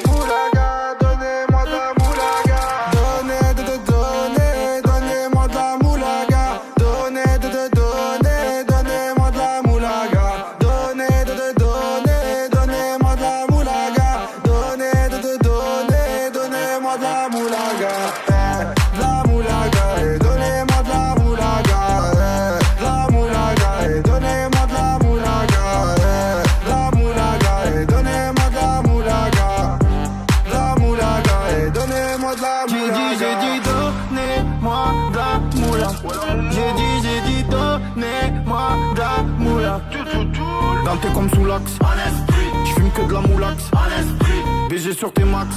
Moulaga, donnez-moi de la moulaga. Donnez-moi de la moulaga. Donnez-moi de la moulaga. Donnez-moi de la moulaga. Donnez-moi de la moulaga. De la moulaga, et donnez-moi de la moulaga. De la moulaga, et donnez-moi de la moulaga. De la moulaga, et donnez-moi de la moulaga. De la moulaga, et donnez-moi de la moulaga. J'ai dit donnez-moi de la moula. J'ai dit donnez-moi de la moula. Danté comme sous l'axe. J'fume que de la moulax. BG sur tes max.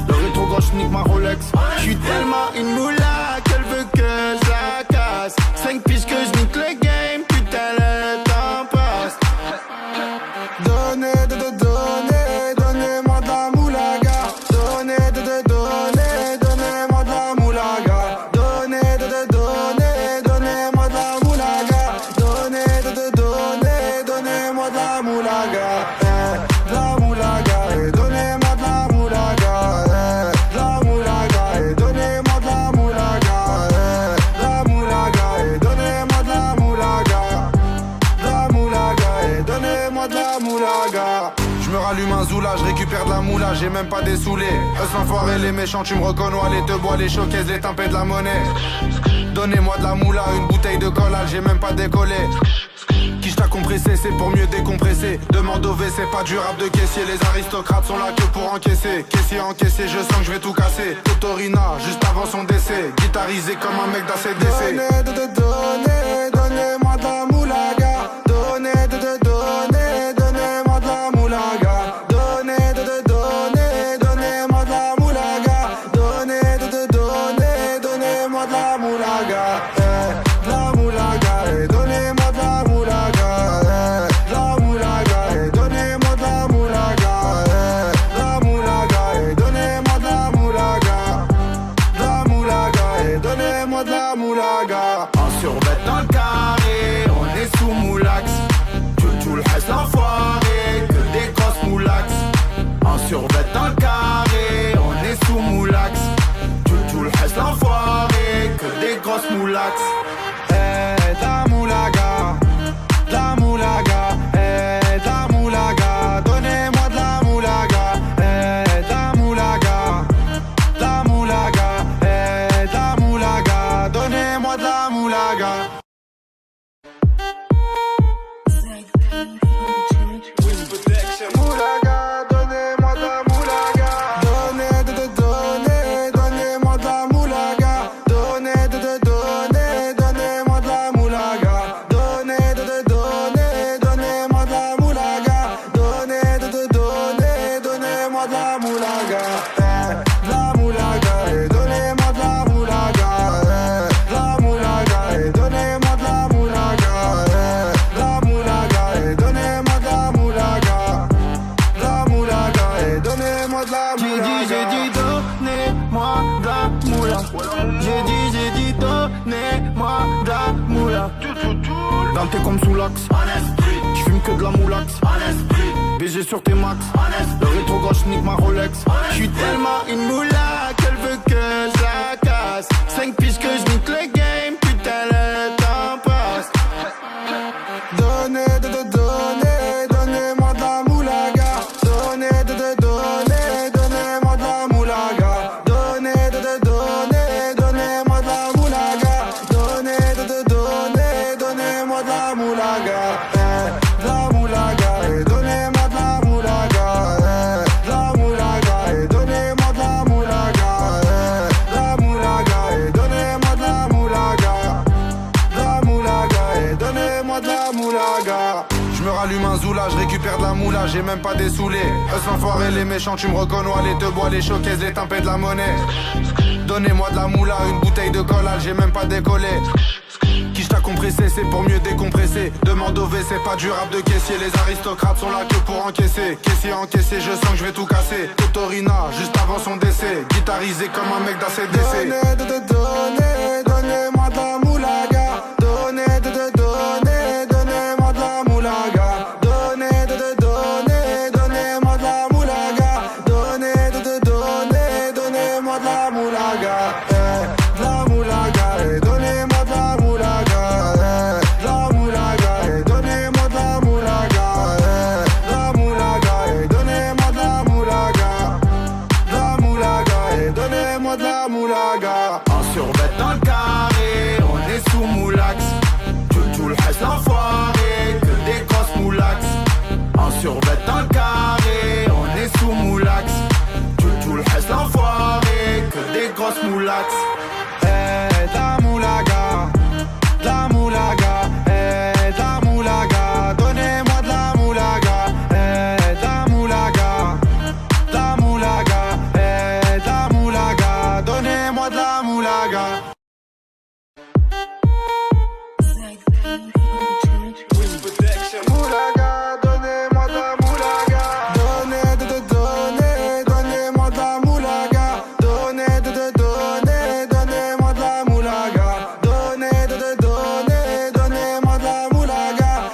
Le rétro gauche nique ma Rolex. J'suis tellement une moula qu'elle veut que je la casse. 5 piges que je nique le game. Putain le temps passe. Donnez-moi de la moulaga. Donnez-moi de la moulaga. Donnez-moi de la moulaga. Donnez-moi de la moulaga. De la moulaga, et donnez-moi de la moulaga. De la moulaga, et donnez-moi de la moulaga. De la moulaga, et donnez-moi de la moulaga. De la moulaga, et donnez-moi de la moulaga. Je me rallume un zoula, je récupère de la moula, j'ai même pas dessoulé. Eux l'enfoiré, les méchants, tu me reconnais, les te bois, les showcases, les timpés de la monnaie. Donnez-moi de la moula, une bouteille de collage, j'ai même pas décollé. Qui t'a compressé, c'est pour mieux décompresser. Demande au WC, pas du rap de caissier. Les aristocrates sont là que pour encaisser. Caissier encaissé, je sens que je vais tout casser. Totorina, juste avant son décès. Guitarisé comme un mec d'ACDC. Donnez-moi de la moulaga. Donnez-moi de la moulaga. Donnez-moi de la moulaga. Donnez-moi de la moulaga. De la moulaga, et donnez-moi de la moulaga. De la moulaga, et donnez-moi de la moulaga. De la moulaga, et donnez-moi de la moulaga. De la moulaga, et donnez-moi de la moulaga. En survêt dans le carré, on est sous moulax. Tout le reste l'enfoiré, que des grosses moulax. En survêt dans le carré, on est sous moulax. Tout le reste l'enfoiré, que des grosses moulax. De la moulaga, de la moulaga, de la moulaga, donnez-moi de la moulaga, de la moulaga, de la moulaga, de la moulaga, donnez-moi de la moulaga. Moulaga, donnez-moi de la moulaga. Donnez-moi de la moulaga. Donnez-moi de la moulaga. Donnez-moi de la moulaga. Donnez-moi de la moulaga. De la moulaga, et donnez-moi de la moulaga. De la moulaga, et donnez-moi de la moulaga. De la moulaga, et donnez-moi de la moulaga. De la moulaga, et donnez-moi de la moulaga. J'ai dit donnez-moi de la moula. J'ai dit donnez-moi de la moula. Danté comme sous l'axe. J'fume que de la moulax. BG sur tes max. Le rétro gauche nique ma Rolex. J'suis tellement une moula qu'elle veut que je la casse. 5 piges que je nique le game. Putain le temps passe. Donnez-moi de la moulaga. Donnez-moi de la moulaga. Donnez-moi de la moulaga. Donnez-moi de la moulaga. De la moulaga, et donnez-moi de la moulaga. De la moulaga, et donnez-moi de la moulaga. De la moulaga, et donnez-moi de la moulaga. De la moulaga, et donnez-moi de la moulaga. Je me rallume un zoula, je récupère de la moula, j'ai même pas dessoulé. Eux l'enfoiré, les méchants, tu me reconnais, les te bois, les showcases, les timpés de la monnaie. Donnez-moi de la moula, une bouteille de collage, j'ai même pas décollé. Qui t'a compressé, c'est pour mieux décompresser. Demande au WC, pas du rap de caissier. Les aristocrates sont là que pour encaisser. Caissier encaissé, je sens que je vais tout casser. Totorina, juste avant son décès. Guitarisé comme un mec d'ACDC. Donnez-moi de la moulaga. Donnez-moi de la moulaga. Donnez-moi grosses moulax. De la moulaga, de la moulaga, de la moulaga, donnez-moi de la moulaga, de la moulaga, de la moulaga, de la moulaga, donnez-moi de la moulaga. Moulaga, donnez-moi de la moulaga. Donnez-moi de la moulaga. Donnez-moi de la moulaga. Donnez-moi de la moulaga.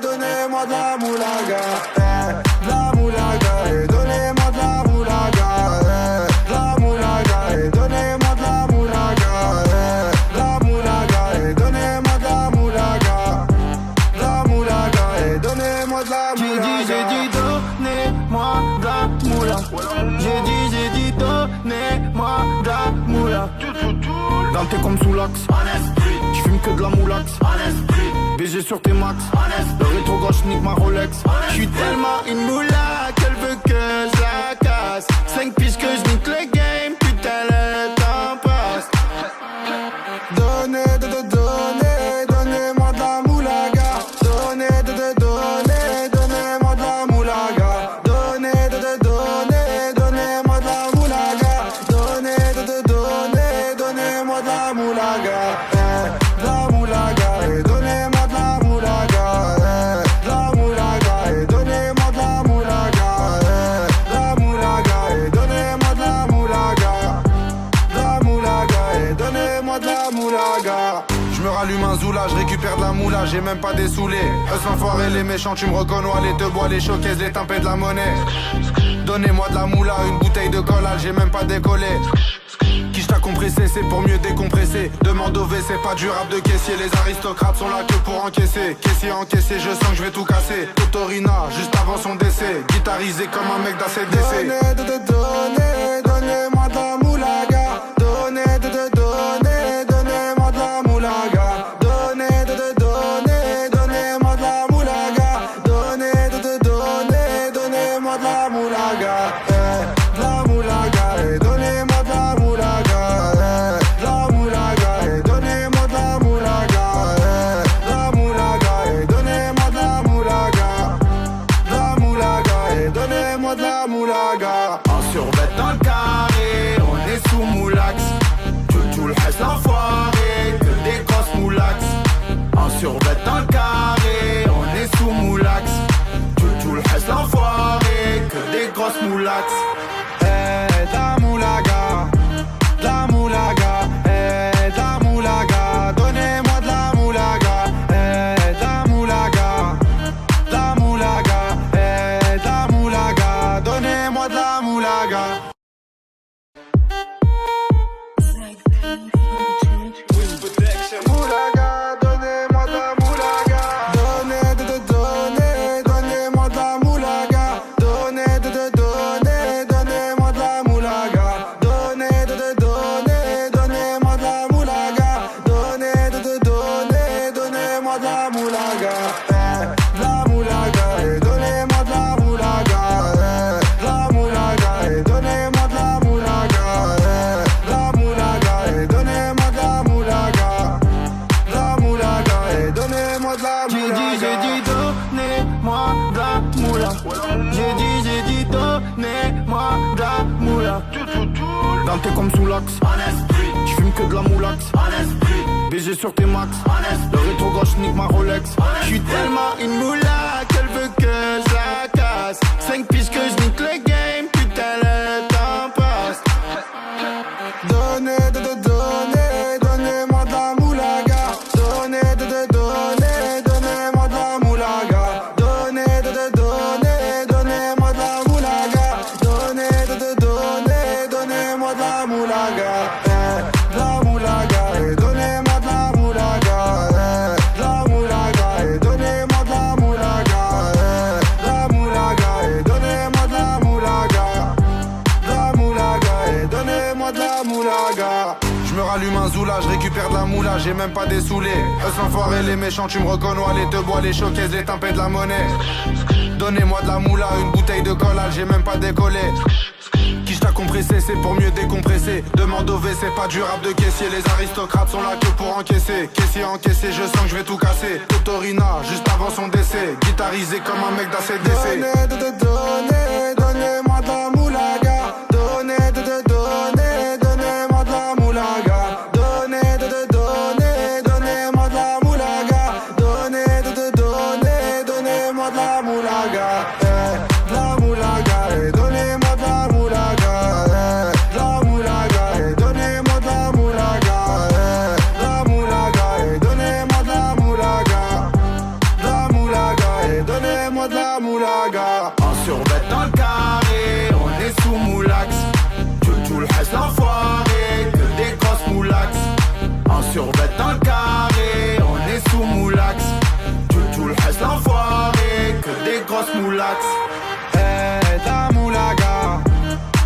Donnez-moi de la moulaga. De la moulaga, et donnez-moi de la moulaga. De la moulaga, et donnez-moi de la moulaga. De la moulaga, et donnez-moi de la moulaga. La moulaga, et donnez-moi de la moulaga. J'ai dit donnez-moi de la moula. J'ai dit donnez-moi de la moula. Dans tes comme sous l'axe. J'fume que de la moulax. BG sur tes max. Le rétro gauche nique ma Rolex. J'suis tellement une moula qu'elle veut que je la casse. 5 piges que je nique le game. Putain le temps passe. Donnez-moi de la moulaga. Donnez-moi de la moulaga. Donnez-moi de la moulaga. Donnez-moi de la moulaga. De la moulaga, et donnez-moi de la moulaga. De la moulaga, et donnez-moi de la moulaga. De la moulaga, et donnez-moi de la moulaga. De la moulaga, et donnez-moi de la moulaga. Je me rallume un zoula, je récupère de la moula, j'ai même pas dessoulé. Eux l'enfoiré, les méchants, tu me reconnais, les te bois, les showcases, les timpés de la monnaie. Donnez-moi de la moula, une bouteille de collal, j'ai même pas décollé. Qui t'a compressé, c'est pour mieux décompresser. Demande au V, c'est pas du rap de caissier. Les aristocrates sont là que pour encaisser. Caissier encaissé, je sens que je vais tout casser. Totorina, juste avant son décès. Guitarisé comme un mec d'ACDC. Donnez-moi de la moulaga. Donnez-moi de la moulaga. Donnez-moi de la moulaga. Donnez-moi de la moulaga. De la moulaga, et donnez-moi de la moulaga. De la moulaga, et donnez-moi de la moulaga. De la moulaga, et donnez-moi de la moulaga. De la moulaga, et donnez-moi de la moulaga. En survêt dans le carré, on est sous moulax. Tout le reste l'enfoiré, que des grosses moulax. En survêt dans le carré, on est sous moulax. Tout le reste l'enfoiré, que des grosses moulax. De la moulaga, de la moulaga, de la moulaga, donnez-moi de la moulaga, de la moulaga, de la moulaga, de la moulaga, donnez-moi de la moulaga. Moulaga, donnez-moi de la moulaga. Donnez-moi de la moulaga. Donnez-moi de la moulaga. Donnez-moi de la moulaga. Donnez-moi de la moulaga. De la moulaga, et donnez-moi de la moulaga. De la moulaga, et donnez-moi de la moulaga. De la moulaga, et donnez-moi de la moulaga. De la moulaga, et donnez-moi de la moulaga. J'ai dit donnez-moi de la moula. J'ai dit donnez-moi de la moula. Dans tes comme sous l'axe. J'fume que de la moulax. BG sur tes max. Le rétro gauche nique ma Rolex. J'suis tellement une moula qu'elle veut que je la casse. 5 piges que je nique le game. Putain le temps passe. Donnez-moi de la moulaga. Donnez-moi de la moulaga. Donnez-moi de la moulaga. Donnez-moi de la moulaga. De la moulaga, et donnez-moi de la moulaga. De la moulaga, et donnez-moi de la moulaga. De la moulaga, et donnez-moi de la moulaga. De la moulaga, et donnez-moi de la moulaga. Je me rallume un zoula, je récupère de la moula, j'ai même pas dessoulé. Eux l'enfoiré, les méchants, tu me reconnais, les te bois, les showcases, les timpés de la monnaie. Donnez-moi de la moula, une bouteille de collal, j'ai même pas décollé. Qui Quiche à compresser, c'est pour mieux décompresser. Demande au V, c'est pas du rap de caissier. Les aristocrates sont là que pour encaisser. Caissier encaissé, je sens que je vais tout casser. Totorina, juste avant son décès. Guitarisé comme un mec d'ACDC. Donnez-moi de la moulaga. Donnez-moi de la moulaga. Donnez-moi de la moulaga. Donnez-moi de la moulaga. De la moulaga, donnez-moi de la moulaga. De la moulaga, donnez-moi de la moulaga. De la moulaga, donnez-moi de la moulaga. De la moulaga, donnez-moi de la moulaga. En survêt dans le carré, on est sous moulax. Tout le reste l'enfoiré, que des grosses moulax. En survêt dans le carré, on est sous moulax. Tout le reste l'enfoiré, que des grosses moulax. La moulaga,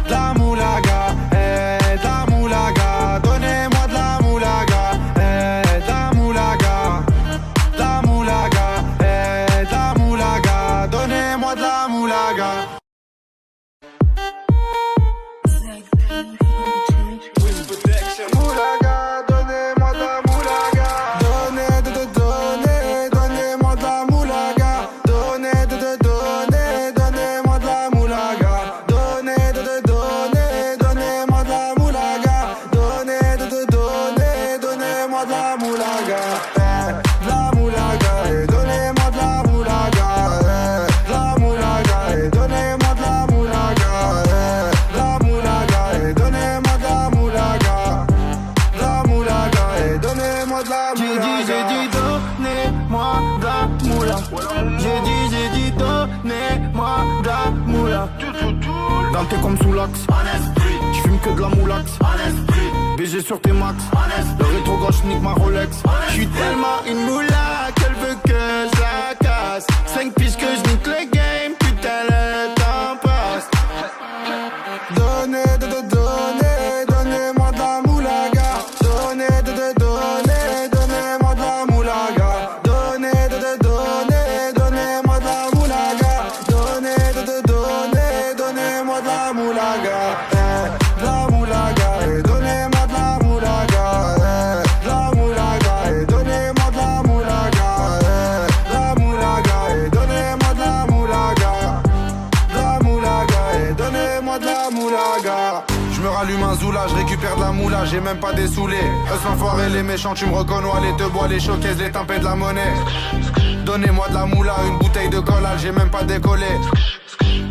la moulaga, la moulaga, donnez-moi de la moulaga, la moulaga, la moulaga, la moulaga, donnez-moi de la moulaga. Moulaga, donnez-moi de la moulaga. Donnez-moi de la moulaga. Donnez-moi de la moulaga. Donnez-moi de la moulaga. Donnez-moi de la moulaga. De la moulaga, donnez-moi de la moulaga. La moulaga, donnez-moi de la moulaga. La moulaga, donnez-moi de la moulaga. La moulaga, donnez-moi de la moulaga. J'ai dit donnez-moi de la moula. J'ai dit donnez-moi de la moula. Dans tes comme sous l'axe. J'fume que de la moulax. BG sur tes max. Le rétro gauche nique ma Rolex. J'suis tellement une moula qu'elle veut que je la casse. 5 piges que je nique le game. Putain le temps passe. Donnez-moi de la moulaga. Donnez-moi de la moulaga. Donnez-moi de la moulaga. Donnez-moi de la moulaga. De la moulaga, donnez-moi de la moulaga. La moulaga, donnez-moi de la moulaga. La moulaga, donnez-moi de la moulaga. La moulaga, donnez-moi de la moulaga. Je me rallume un zoula, je récupère de la moula, j'ai même pas dessoulé. Eux l'enfoiré, les méchants, tu me reconnais, les te bois, les showcases, les tympés de la monnaie. Donnez-moi de la moula, une bouteille de collal, j'ai même pas décollé.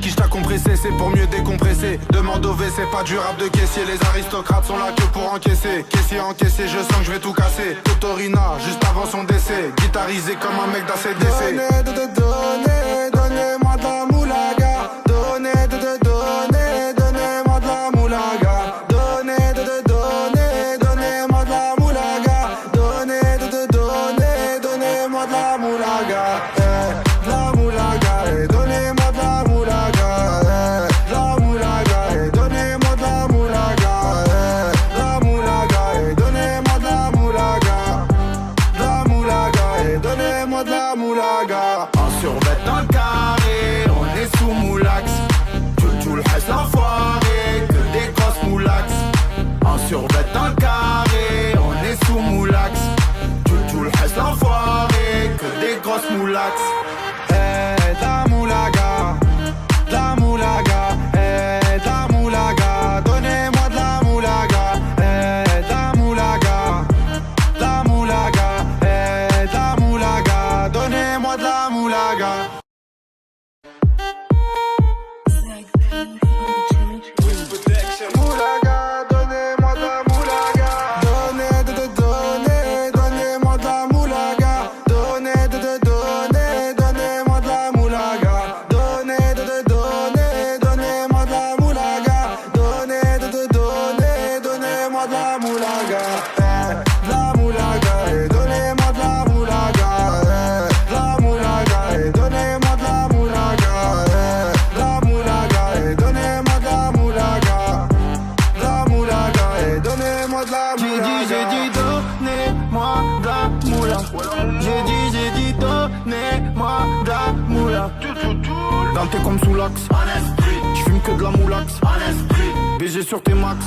Quiche à compresser, c'est pour mieux décompresser. Demande au V, c'est pas du rap de caissier. Les aristocrates sont là que pour encaisser. Caissier encaissé, je sens que je vais tout casser. Totorina, juste avant son décès. Guitarisé comme un mec d'ACDC. Donnez-moi de la moulaga. Donnez-moi de la moulaga. Donnez-moi de la moulaga. Donnez-moi de la moulaga. De la moulaga, donnez-moi de la moulaga. La moulaga, donnez-moi de la moulaga. La moulaga, donnez-moi de la moulaga. La moulaga, donnez-moi de la moulaga. En survêt dans le carré, on est sous moulax. Tout le reste l'enfoiré, que des grosses moulax. En survêt dans le carré, on est sous moulax. Tout le reste l'enfoiré, que des grosses moulax. La moulaga, la moulaga, la moulaga, donnez-moi de la moulaga, la moulaga, la moulaga, la moulaga, donnez-moi de la moulaga. Moulaga, donnez-moi de la moulaga. Donnez-moi de la moulaga. Donnez-moi de la moulaga. Donnez-moi de la moulaga. Donnez-moi de la moulaga. La moulaga, donnez-moi de la moulaga. La moulaga, donnez-moi de la moulaga. La moulaga, donnez-moi de la moulaga. La moulaga, donnez-moi de la moulaga. J'ai dit donnez-moi de la moula. J'ai dit donnez-moi de la moula. Dans tes comme sous l'axe. J'fume que de la moulax. BG sur tes max.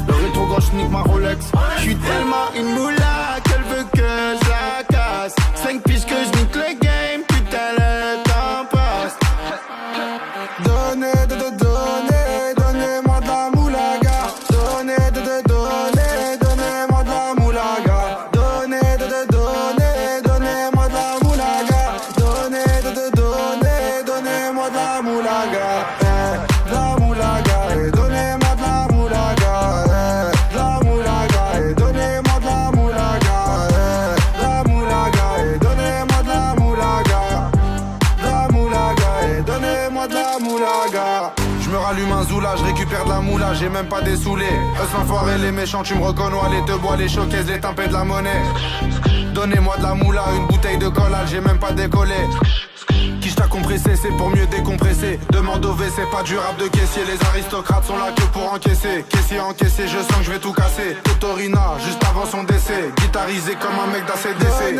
Le rétro gauche nique ma Rolex. J'suis tellement une moula qu'elle veut que je la casse. 5 piges que je nique le game, putain le temps passe. Donnez-moi de la moulaga. Donnez-moi de la moulaga. Donnez-moi de la moulaga. Donnez-moi de la moulaga. De la moulaga et donnez-moi de la moulaga. De la moulaga et donnez-moi de la moulaga. De la moulaga et donnez-moi de la moulaga. De la moulaga et donnez-moi de la moulaga. Je me rallume un zoula, je récupère de la moula, j'ai même pas dessoulé. Eux l'enfoiré, les méchants, tu me reconnais, les te bois, les showcases, les timpés de la monnaie. Donnez-moi de la moula, une bouteille de collal, j'ai même pas décollé. Qui t'a compressé, c'est pour mieux décompresser. Demande au V, c'est pas du rap de caissier. Les aristocrates sont là que pour encaisser. Caissier encaissé, je sens que je vais tout casser. Totorina, juste avant son décès. Guitarisé comme un mec d'ACDC.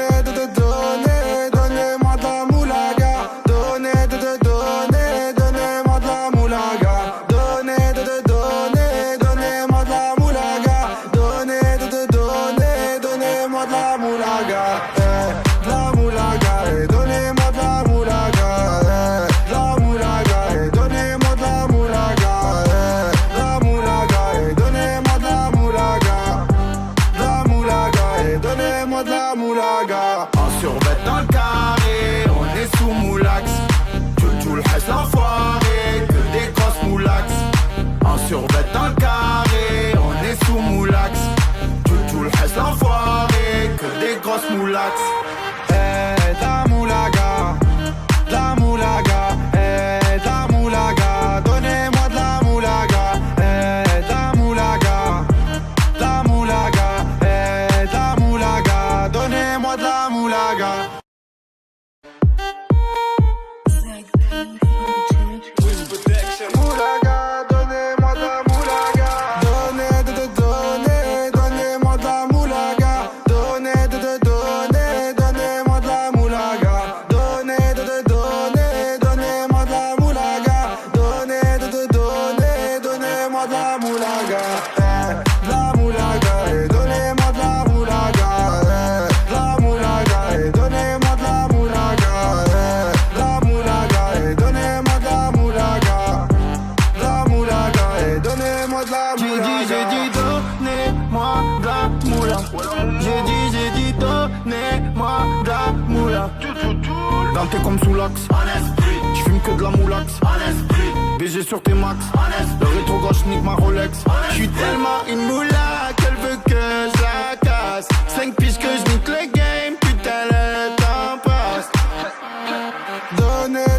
Donnez-moi de la moulaga. Donnez-moi de la moulaga. Donnez-moi de la moulaga. Donnez-moi de la moulaga. De la moulaga et donnez-moi de la moulaga. De la moulaga et donnez-moi de la moulaga. De la moulaga et donnez-moi de la moulaga. De la moulaga et donnez-moi de la moulaga. En survêt dans le carré, on est sous moulax. Tout le reste l'enfoiré, que des grosses moulax. En survêt dans le carré, on est sous moulax. Tout le reste l'enfoiré, que des grosses moulax. La moulaga, la moulaga, la moulaga, donnez-moi de la moulaga, la moulaga, la moulaga, la moulaga, donnez-moi de la moulaga. Moulaga, donnez-moi de la moulaga. Donnez-moi de la moulaga. Donnez-moi de la moulaga. Donnez-moi de la moulaga. Donnez-moi de la moulaga. La moulaga et donnez-moi de la moulaga. La moulaga et donnez-moi de la moulaga. La moulaga et donnez-moi de la moulaga. La moulaga et donnez-moi de la moulaga. J'ai dit donnez-moi de la moula. J'ai dit donnez-moi de la moula. Dans tes comme sous l'axe. J'fume que de la moulax. BG sur tes max. Le rétro gauche nique ma Rolex. J'suis tellement une moula qu'elle veut que je la casse. 5 piges que je nique le game, putain le temps passe. Donnez-moi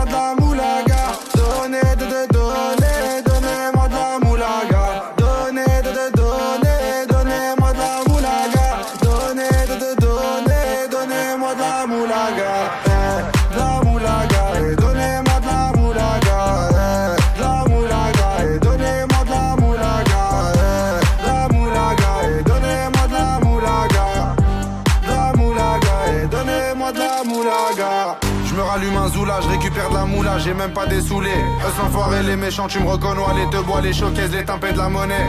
de la moulaga. Donnez-moi de la moulaga. Donnez-moi de la moulaga. Donnez-moi de la moulaga. La moulaga et donnez-moi de la moulaga. La moulaga et donnez-moi de la moulaga. La moulaga et donnez-moi de la moulaga. La moulaga et donnez-moi de la moulaga. Je me rallume un zoula, je récupère de la moula, j'ai même pas dessoulé. Eux l'enfoiré, les méchants, tu me reconnais, les te bois, les showcases, les timpés de la monnaie.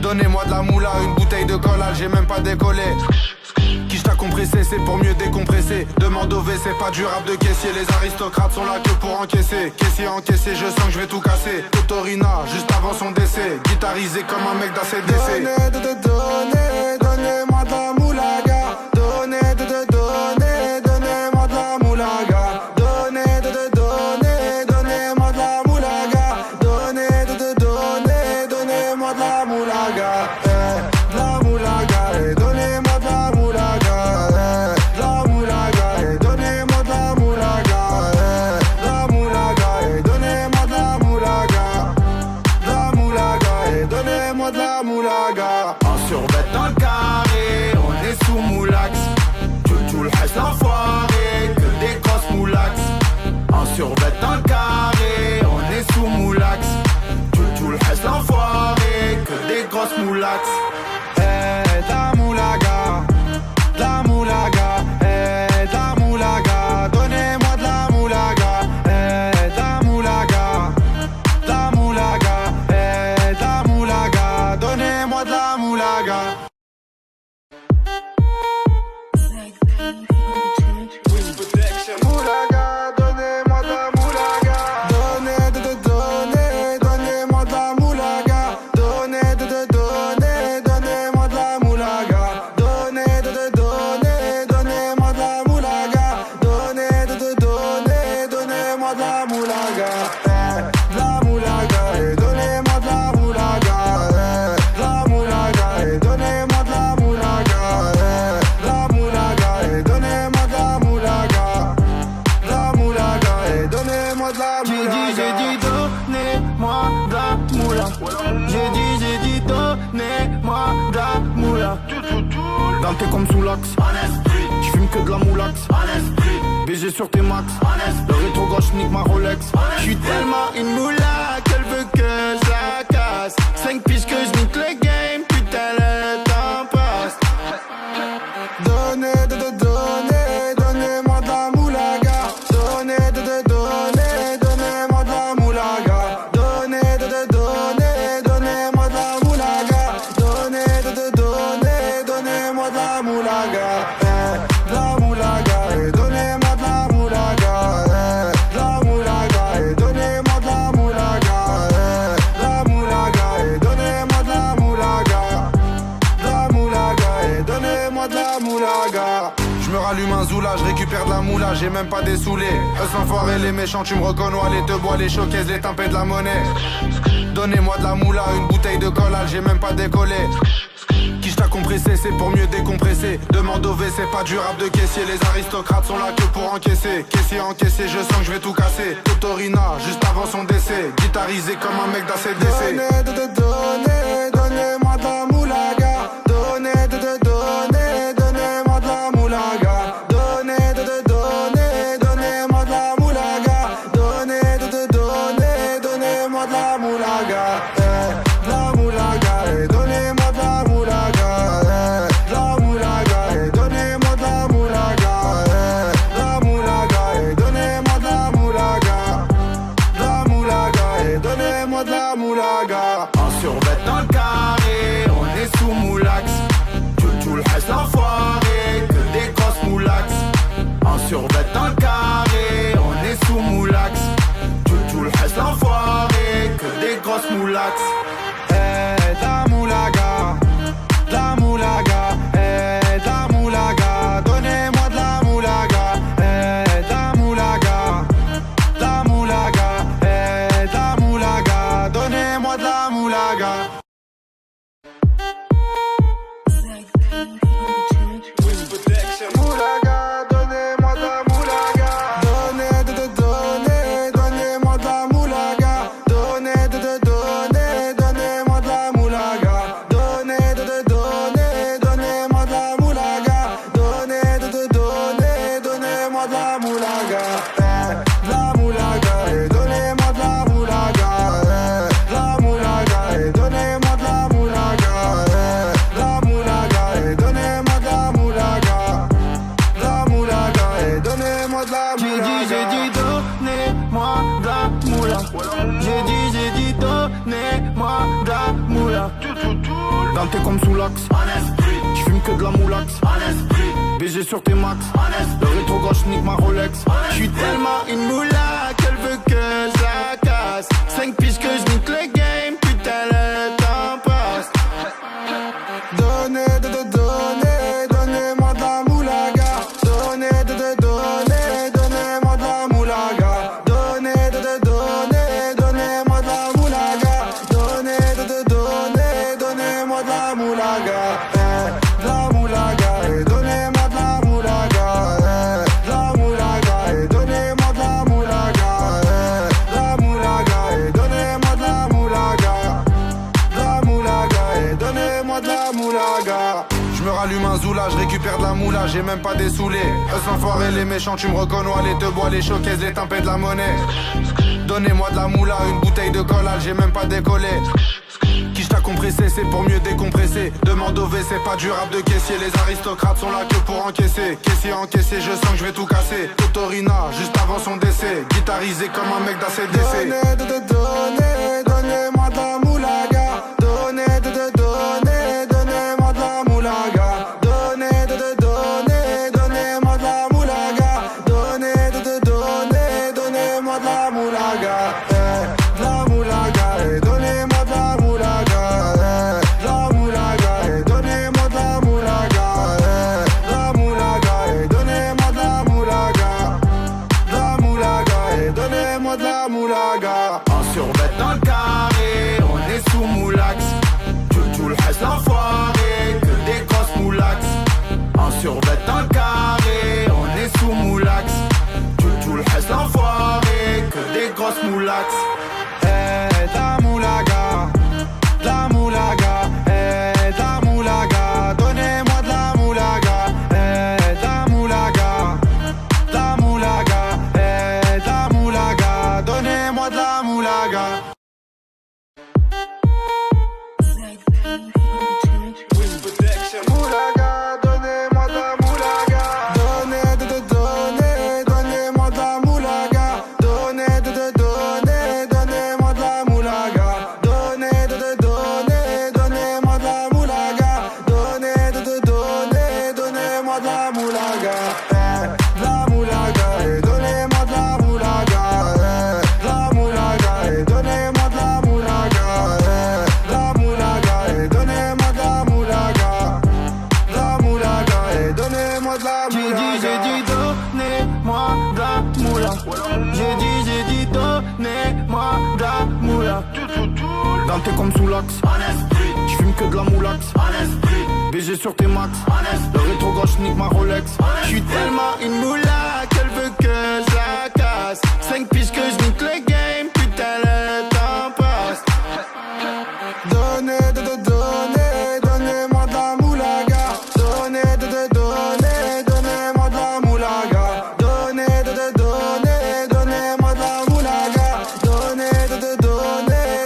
Donnez-moi de la moula, une bouteille de collal, j'ai même pas décollé. Qui t'a compressé, c'est pour mieux décompresser. Demande au V, c'est pas du rap de caissier. Les aristocrates sont là que pour encaisser. Caissier encaissé, je sens que je vais tout casser. Totorina, juste avant son décès. Guitarisé comme un mec d'ACDC. Donnez-moi de la moulaga. Donnez-moi de la moulaga. Donnez-moi de la moulaga. Donnez-moi de la moulaga. La moulaga et donnez-moi de la moulaga. La moulaga et donnez-moi de la moulaga. La moulaga et donnez-moi de la moulaga. La moulaga et donnez-moi de la moulaga. En survêt dans le carré, on est sous moulax. Tout le reste l'enfoiré, que des grosses moulax. En survêt dans le carré, on est sous moulax. Tout le reste l'enfoiré, que des grosses moulax. La moulaga, la moulaga, la moulaga, donnez-moi de la moulaga, la moulaga. Denté comme sous l'axe. J'fume que de la moulax. BG sur tes max. Le rétro gauche nique ma Rolex. J'suis tellement une moula qu'elle veut que je la casse. 5 piges que je nique le game. Putain le temps passe. Donnez-moi de la moulaga. Donnez-moi de la moulaga. Donnez-moi de la moulaga. Donnez-moi de la moulaga. De la moulaga. Donnez-moi de la moulaga. De la moulaga. Donnez-moi de la moulaga. La moulaga. Donnez-moi de la moulaga. La moulaga. Donnez-moi de la moulaga. Je me rallume un zoula, je récupère de la moula, j'ai même pas dessoulé. Eux l'enfoiré, les méchants, tu me reconnais, les te bois, les showcases, les timpés de la monnaie. Donnez-moi de la moula, une bouteille de collal, j'ai même pas décollé. Quiche t'a compressé, c'est pour mieux décompresser. Demande au WC, pas du rap de caissier. Les aristocrates sont là que pour encaisser. Caissier encaissé, je sens que je vais tout casser. Totorina, juste avant son décès. Guitarisé comme un mec d'ACDC. Donnez-moi de la moulaga. Donnez-moi de la moulaga. Donnez-moi de la moulaga. Donnez-moi de la moulaga. De la moulaga. Donnez-moi de la moulaga. De la moulaga. Donnez-moi de la moulaga. La moulaga. Donnez-moi de la moulaga. La moulaga. Donnez-moi de la moulaga. En survêt dans le carré, on est sous moulax. Tout le reste l'enfoiré, que des grosses moulax. En survêt dans le carré, on est sous moulax. Tout le reste l'enfoiré, que des grosses moulax. La moulaga, la moulaga, la moulaga, donnez-moi de la moulaga, la moulaga, la moulaga, la moulaga, donnez-moi de la moulaga. Moulaga, donnez-moi de la moulaga. Donnez-moi de la moulaga. Donnez-moi de la moulaga. Donnez-moi de la moulaga. Donnez-moi de la moulaga. La moulaga, donnez-moi de la moulaga. La moulaga, donnez-moi de la moulaga. La moulaga, donnez-moi de la moulaga. La moulaga, donnez-moi de la moulaga. J'ai dit donnez-moi de la moula. J'ai dit donnez-moi de la moula. Denté comme sous l'axe. J'fume que de la moulax. BG sur tes max. Le rétro gauche nique ma Rolex. J'suis tellement une moula qu'elle veut que je la casse. 5 piges que je nique le game. Putain le temps passe. Donnez-moi de la moulaga. Donnez-moi de la moulaga. Donnez-moi de la moulaga. Donnez-moi de la moulaga. La moulaga, donnez-moi de la moulaga. La moulaga, donnez-moi de la moulaga. La moulaga, donnez-moi de la moulaga. La moulaga, donnez-moi de la moulaga. Je me rallume un zoula, je récupère de la moula, j'ai même pas dessoulé. Eux l'enfoiré, les méchants, tu me reconnais, les te bois, les showcases, les timpés de la monnaie. Donnez-moi de la moula, une bouteille de collal, j'ai même pas décollé. Quiche t'a compressé, c'est pour mieux décompresser. Demande au WC, pas du rap de caissier. Les aristocrates sont là que pour encaisser. Caissier encaissé, je sens que je vais tout casser. Totorina, juste avant son décès. Guitarisé comme un mec d'ACDC. Donnez-moi de la moulaga. Donnez-moi de la moulaga. Donnez-moi de la moulaga. Donnez-moi de la moulaga. La moulaga, donnez-moi de la moulaga. La moulaga, donnez-moi de la moulaga. La moulaga, donnez-moi de la moulaga. La moulaga, donnez-moi de la moulaga. En survêt dans le Dans tes comme sous l'axe. J'fume que de la moulax. BG sur tes max. Le rétro gauche nique ma Rolex. J'suis tellement une moula qu'elle veut que je la casse. 5 piges que je nique le game. Putain le temps passe. Donnez-moi de la moulaga. Donnez-moi de la moulaga. Donnez-moi de la moulaga.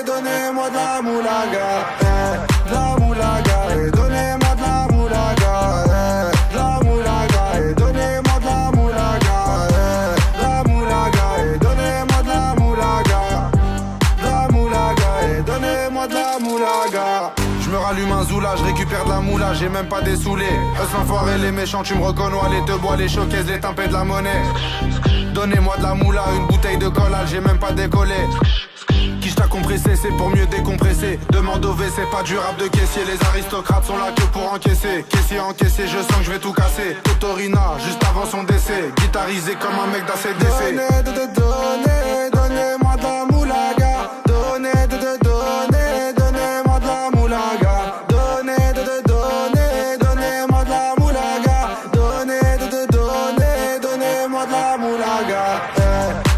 Donnez-moi de la moulaga. De la moulaga. Donnez-moi de la moulaga. De la moulaga. Donnez-moi de la moulaga. La moulaga. Donnez-moi de la moulaga. La moulaga. Donnez-moi de la moulaga. Je me rallume un zoula, je récupère de la moula, j'ai même pas dessoulé. Eux l'enfoiré, les méchants, tu me reconnais, les te bois, les showcases, les tempêtes de la monnaie. Donnez-moi de la moula, une bouteille de collal, j'ai même pas décollé. Qui t'a compressé, c'est pour mieux décompresser. Demande au WC, pas du rap de caissier. Les aristocrates sont là que pour encaisser. Caissier encaissé, je sens que je vais tout casser. Totorina, juste avant son décès. Guitarisé comme un mec d'ACDC. Donnez-moi de la moulaga. Donnez-moi de la moulaga. Donnez-moi de la moulaga. Donnez-moi de la moulaga.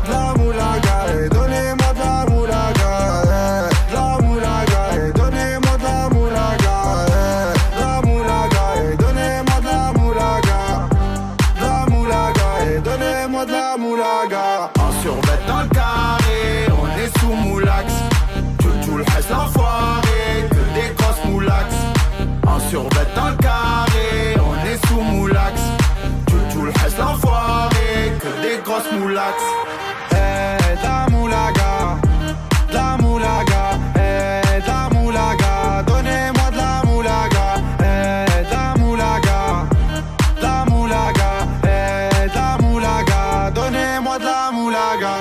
De la moulaga. Donnez-moi de la moulaga. De la moulaga. Donnez-moi de la moulaga. La moulaga. Donnez-moi de la moulaga. La moulaga. Donnez-moi de la moulaga. En survêt dans le carré, on est sous moulax. Tu le reste l'enfoiré, que des grosses moulax. En survêt dans le carré, on est sous moulax. Tu le reste l'enfoiré, que des grosses moulax. La moulaga, la moulaga, la moulaga, donnez-moi de la moulaga, la moulaga, la moulaga, la moulaga, donnez-moi de la moulaga.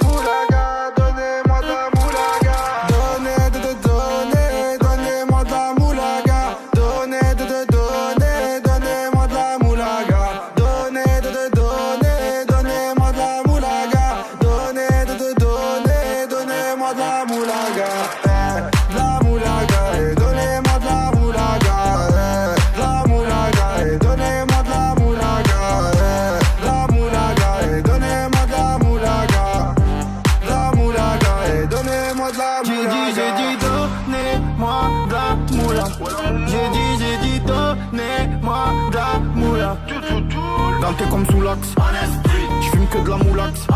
Moulaga, donnez-moi de la moulaga. Donnez-moi de la moulaga. Donnez-moi de la moulaga. Donnez-moi de la moulaga. Donnez-moi de la moulaga. La moulaga, donnez-moi de la moulaga. La moulaga, donnez-moi de la moulaga. La moulaga, donnez-moi de la moulaga. La moulaga, donnez-moi de la moulaga. J'ai dit donnez-moi de la moula. J'ai dit donnez-moi de la moula. Dans tes comme sous l'axe. J'fume que de la moulax.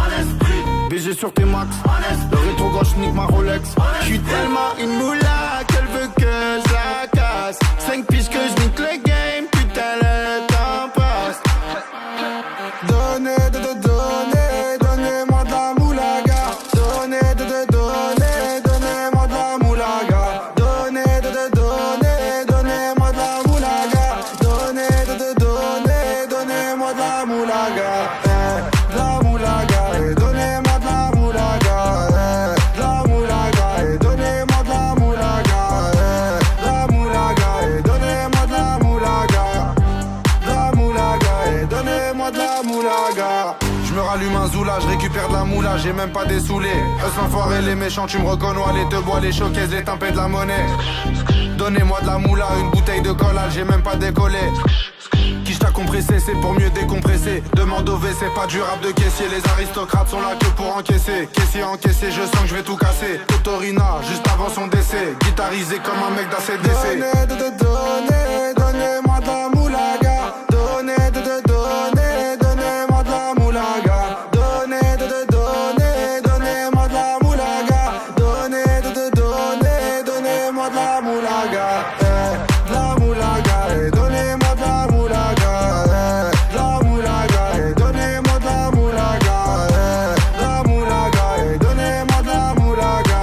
BG sur tes max. Le rétro gauche nique ma Rolex. J'suis tellement une moula qu'elle veut que je la casse. 5 piges que je nique le game. Putain le temps passe. Donnez-moi de la moulaga. Donnez-moi de la moulaga. Donnez-moi de la moulaga. Donnez-moi de la moulaga. La moulaga, donnez-moi de la moulaga. La moulaga, donnez-moi de la moulaga. La moulaga, donnez-moi de la moulaga. La moulaga, donnez-moi de la moulaga. Je me rallume un zoula, je récupère de la moula, j'ai même pas dessoulé. Eux l'enfoiré, les méchants, tu me reconnais, les te bois, les showcases, les tempêtes de la monnaie. Donnez-moi de la moula, une bouteille de collal, j'ai même pas décollé. Qui t'a compressé, c'est pour mieux décompresser. Demande au WC, pas du rap de caissier. Les aristocrates sont là que pour encaisser. Caissier encaissé, je sens que je vais tout casser. Totorina, juste avant son décès. Guitarisé comme un mec d'ACDC. Donnez-moi de la moulaga. Donnez-moi de la moulaga. Donnez-moi de la moulaga. Donnez-moi de la moulaga. La moulaga, donnez-moi de la moulaga. La moulaga, donnez-moi de la moulaga. La moulaga, donnez-moi de la moulaga.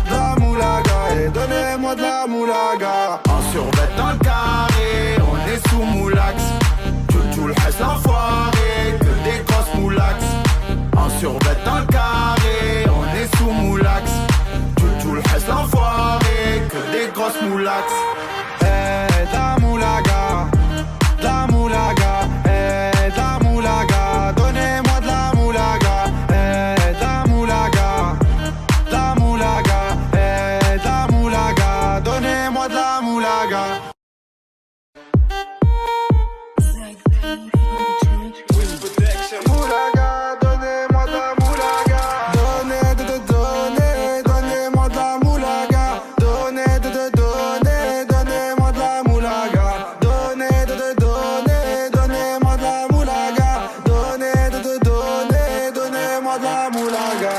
La moulaga, donnez-moi de la moulaga. En survêt Moulaga, donnez-moi de la moulaga. Donnez-moi de la moulaga. Donnez-moi de la moulaga. Donnez-moi de la moulaga. Donnez-moi de la moulaga.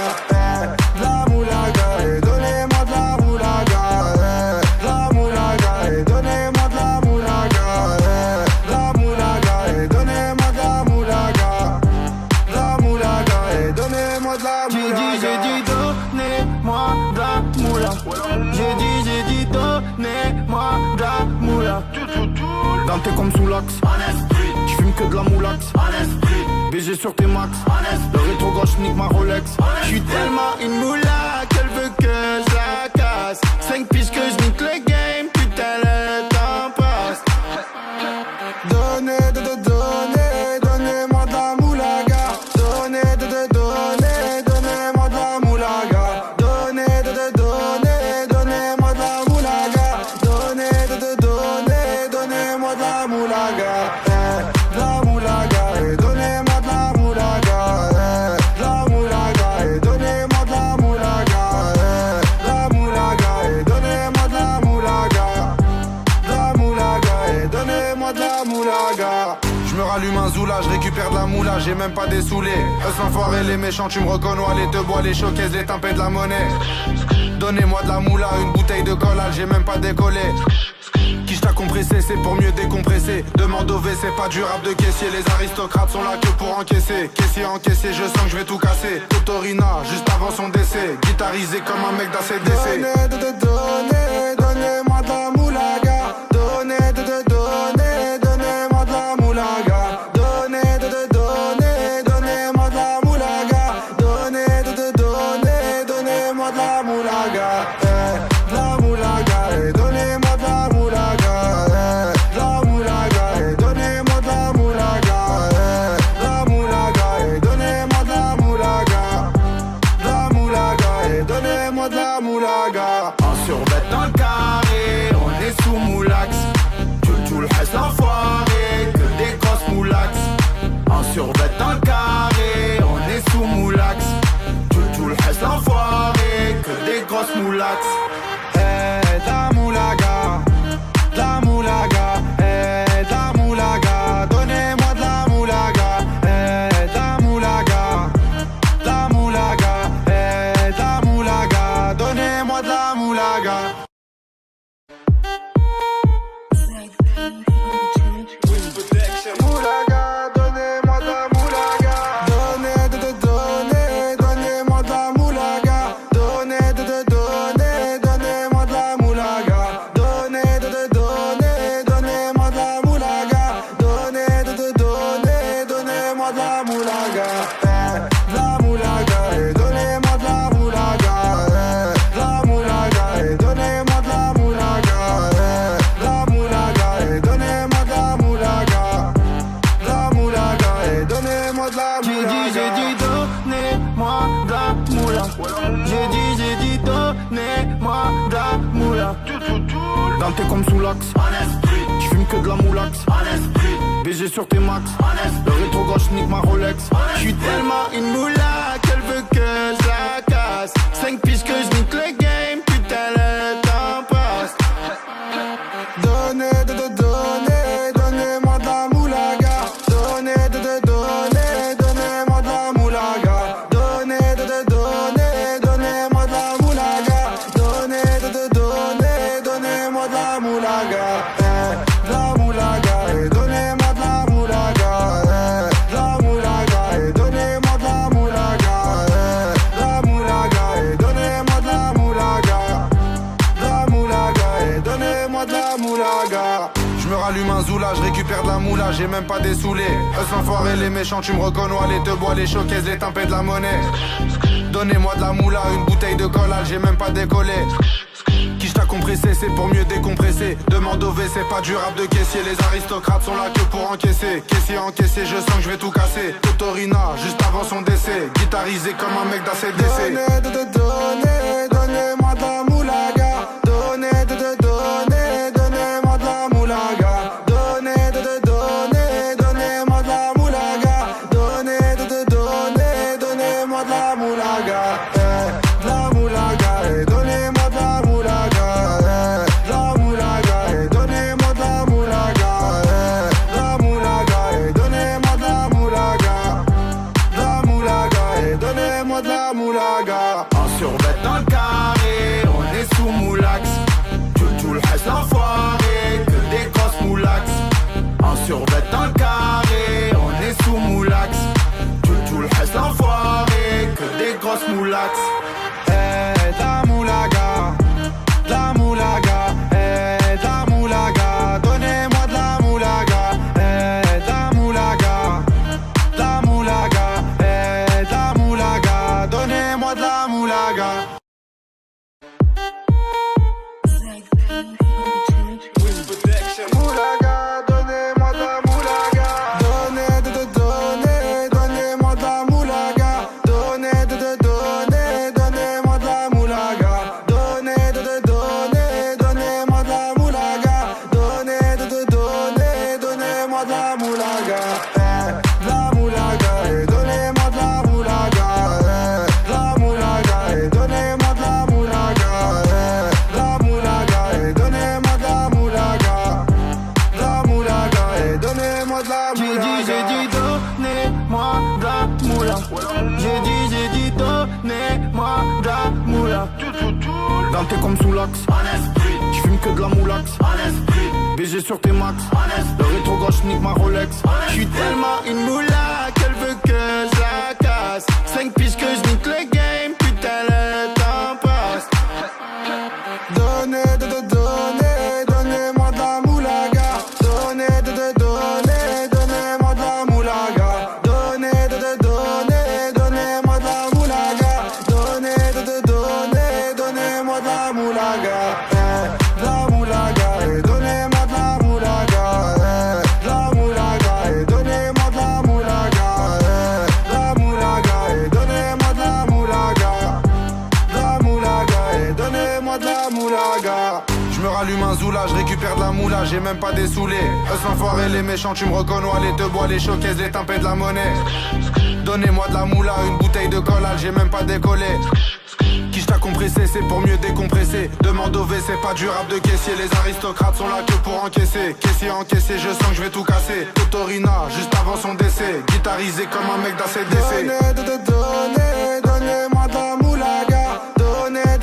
De la moulaga, et donnez-moi de la moulaga. De la moulaga, et donnez-moi de la moulaga. De la moulaga, et donnez-moi de la moulaga. De la moulaga, et donnez-moi de la moulaga. J'ai dit donnez-moi de la moula. J'ai dit donnez-moi de la moula. Dans tes comme sous l'axe. J'fume que de la moulax. BG sur tes max. Le rétro gauche nique ma Rolex. J'suis tellement une moula qu'elle veut que je la casse. 5 piges que je nique le game. Putain le temps passe. Donnez-moi de la moulaga. Donnez-moi de la moulaga. Donnez-moi de la moulaga. Donnez-moi de la moulaga. De la moulaga, et donnez-moi de la moulaga. De la moulaga, et donnez-moi de la moulaga. De la moulaga, et donnez-moi de la moulaga. De la moulaga, et donnez-moi de la moulaga. Je me rallume un zoula, je récupère de la moula, j'ai même pas dessoulé. Eux l'enfoiré, les méchants, tu me reconnais, les te bois, les showcases, les timpés de la monnaie. Donnez-moi de la moula, une bouteille de collal, j'ai même pas décollé. Qui t'a compressé, c'est pour mieux décompresser. Demande au WC, pas du rap de caissier. Les aristocrates sont là que pour encaisser. Caissier encaissé, je sens que je vais tout casser. Totorina, juste avant son décès. Guitarisé comme un mec d'ACDC. Donnez-moi de la moulaga. Donnez-moi de la moulaga. Donnez-moi de la moulaga. Donnez-moi de la moulaga. De la moulaga, et donnez-moi de la moulaga. De la moulaga, et donnez-moi de la moulaga. De la moulaga, et donnez-moi de la moulaga. De la moulaga, et donnez-moi de la moulaga. En survêt dans le carré, on est sous moulax. Tout le reste l'enfoiré, que des grosses moulax. En survêt dans le carré, on est sous moulax. Tout le reste l'enfoiré, que des grosses moulax. La moulaga, la moulaga, la moulaga, donnez-moi de la moulaga, la moulaga, la moulaga, la moulaga, donnez-moi de la moulaga. Moulaga, donnez-moi de la moulaga. Donnez-moi de la moulaga. Donnez-moi de la moulaga. Donnez-moi de la moulaga. Donnez-moi de la moulaga. La moulaga, et donnez-moi de la moulaga. La moulaga, et donnez-moi de la moulaga. La moulaga, et donnez-moi de la moulaga. La moulaga, et donnez-moi de la moulaga. J'ai dit donnez-moi de la moula. J'ai dit donnez-moi de la moula. Dans tes comme sous l'axe. J'fume que de la moulax. BG sur tes max. Le rétro gauche nique ma Rolex. J'suis tellement une moula qu'elle veut que je la casse. 5 piges que je nique le game. Putain le temps passe. Donnez-moi de la moulaga. Donnez-moi de la moulaga. Donnez-moi de la moulaga. Donnez-moi de la moulaga. De la moulaga, et donnez-moi de la moulaga. De la moulaga, et donnez-moi de la moulaga. De la moulaga, et donnez-moi de la moulaga. De la moulaga, et donnez-moi de la moulaga. Je me rallume un zoula, je récupère de la moula, j'ai même pas dessoulé. Eux l'enfoiré, les méchants, tu me reconnais, les te bois, les showcases, les timpés de la monnaie. Donnez-moi de la moula, une bouteille de collal, j'ai même pas décollé. Qui t'a compressé, c'est pour mieux décompresser. Demande au WC, pas du rap de caissier. Les aristocrates sont là que pour encaisser. Caissier encaissé, je sens que je vais tout casser. Totorina, juste avant son décès. Guitarisé comme un mec d'ACDC. Donnez-moi de la moulaga. Donnez-moi de la moulaga. Donnez-moi survêt dans le carré, on est sous moulax. Tout le reste l'enfoiré, que des grosses moulax. Eh, la moulaga, la moulaga, eh, la moulaga, donnez-moi de la moulaga, eh, la moulaga, la moulaga, eh, la moulaga, donnez-moi de la moulaga. Moulaga, donnez-moi de la moulaga. Donnez-moi de la moulaga. Donnez-moi de la moulaga. Donnez-moi de la moulaga. Donnez-moi de la moulaga. La moulaga, et donnez-moi de la moulaga. La moulaga, et donnez-moi de la moulaga. La moulaga, et donnez-moi de la moulaga. La moulaga, et donnez-moi de la moulaga. J'ai dit donnez-moi de la moula. J'ai dit donnez-moi de la moula. Dans tes comme sous l'axe, j'fume que de la moulax. BG sur tes max, le rétro gauche nique ma Rolex. J'suis tellement une moula qu'elle veut que je la casse. 5 piges que je nique le game, putain le temps passe. Donnez-moi de la moulaga. Donnez-moi de la moulaga. Donnez-moi de la moulaga. Donnez-moi de la moulaga. La moulaga, et donnez-moi de la moulaga. La moulaga, et donnez-moi de la moulaga. La moulaga, et donnez-moi de la moulaga. La moulaga, et donnez-moi de la moulaga. Je me rallume un zoula, je récupère de la moula, j'ai même pas dessoulé. Eux l'enfoiré, les méchants, tu me reconnais, les te bois, les showcases, les tempêtes de la monnaie. Donnez-moi de la moula, une bouteille de collal, j'ai même pas décollé. Qui t'a compressé, c'est pour mieux décompresser. Demande au V, c'est pas du rap de caissier. Les aristocrates sont là que pour encaisser. Caissier encaissé, je sens que je vais tout casser. Totorina, juste avant son décès. Guitarisé comme un mec d'ACDC. Donnez-moi de la moulaga. Donnez-moi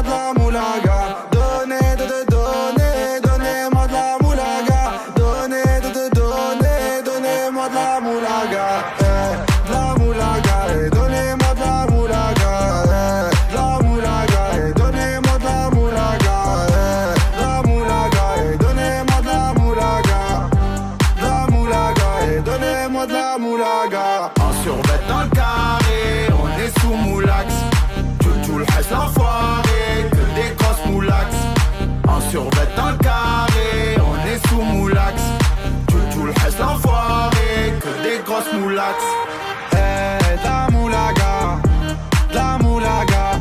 de la moulaga. Donnez-moi de la moulaga. Donnez-moi de la moulaga. La moulaga, et donnez-moi de la moulaga. La moulaga, et donnez-moi de la moulaga. La moulaga, et donnez-moi de la moulaga. La moulaga, et donnez-moi de la moulaga. En survêt dans le carré, on est sous moulax. Tout le reste l'enfoiré, que des grosses moulax. En survêt dans le carré, on est sous moulax. Tout le reste l'enfoiré, que des grosses moulax. La moulaga, la moulaga,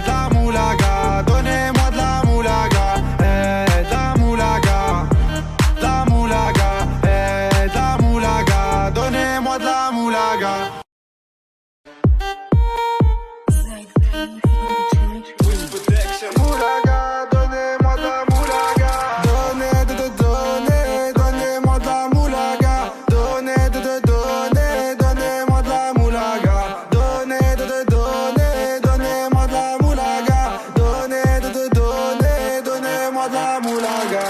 la moulaga, donnez-moi de la moulaga, la moulaga, la moulaga, la moulaga, donnez-moi de la moulaga. Moulaga, donnez-moi de la moulaga. Donnez-moi de la moulaga. Donnez-moi de la moulaga. Donnez-moi de la moulaga. Donnez-moi de la moulaga.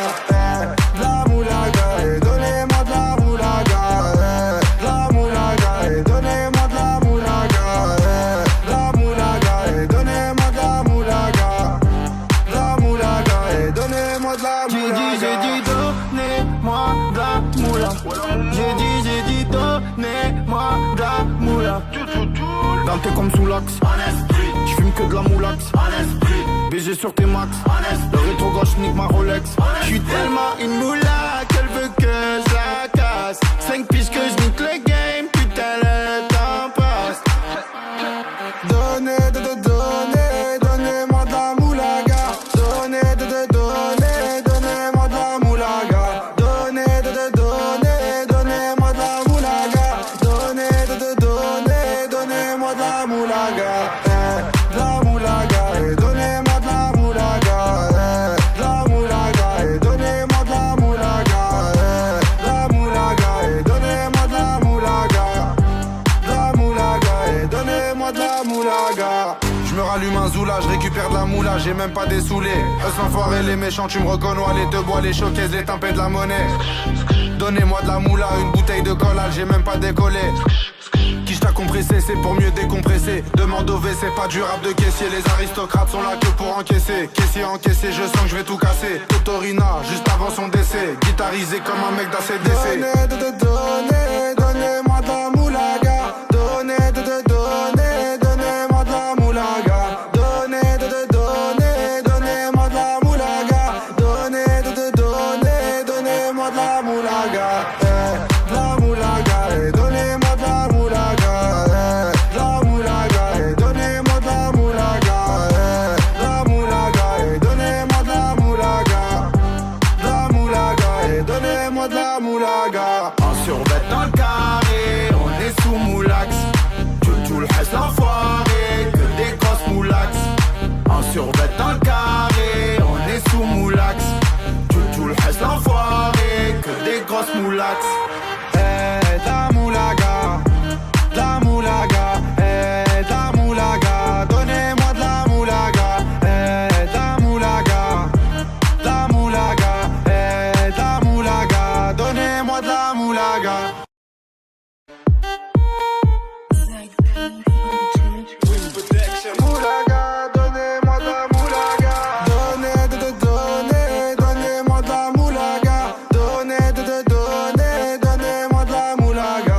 La moulaga, et donnez-moi de la moulaga. La moulaga, et donnez-moi de la moulaga. La moulaga, et donnez-moi de la moulaga. La moulaga, et donnez-moi de la moulaga. J'ai dit donnez-moi de la moula. J'ai dit donnez-moi de la moula. Dans tes comme sous l'axe, j'fume que de la moulax. BG sur tes max, le rétro gauche nique ma Rolex. J'suis tellement une moula qu'elle veut que je la casse. 5 piges que je nique le game, putain le temps passe. Donnez-moi de la moulaga. Donnez-moi de la moulaga. Donnez-moi de la moulaga. Donnez-moi de la moulaga. La moulaga, et donnez-moi de la moulaga. La moulaga, et donnez-moi de la moulaga. moula, j'ai même pas des saoulés. Eux l'enfoiré, les méchants, tu me reconnais. Les te bois, les showcases, les tempêtes de la monnaie. Donnez-moi de la moula, une bouteille de collal, j'ai même pas décollé. Quiche t'a compressé, c'est pour mieux décompresser. Demande au V, c'est pas du rap de caissier. Les aristocrates sont là que pour encaisser. Caissier encaissé, je sens que je vais tout casser. Totorina, juste avant son décès. Guitarisé comme un mec d'ACDC. Donnez-moi de la moulaga. Donnez-moi de la moulaga. Donnez-moi de la moulaga. Donnez-moi de la moulaga. De la moulaga, donnez-moi de la moulaga. De la moulaga, donnez-moi de la moulaga. De la moulaga, donnez-moi de la moulaga. De la moulaga, donnez-moi de la moulaga. En survêt dans le carré, on est sous moulax. Tout le reste l'enfoiré, que des grosses moulax. En survêt dans le carré, on est sous moulax. Tout le reste l'enfoiré, que des grosses moulax. La moulaga, la moulaga, la moulaga, donnez-moi de la moulaga, la moulaga, la moulaga, la moulaga, donnez-moi de la moulaga. Moulaga, donnez-moi de la moulaga. Donnez-moi de la moulaga. Donnez-moi de la moulaga. Donnez-moi de la moulaga.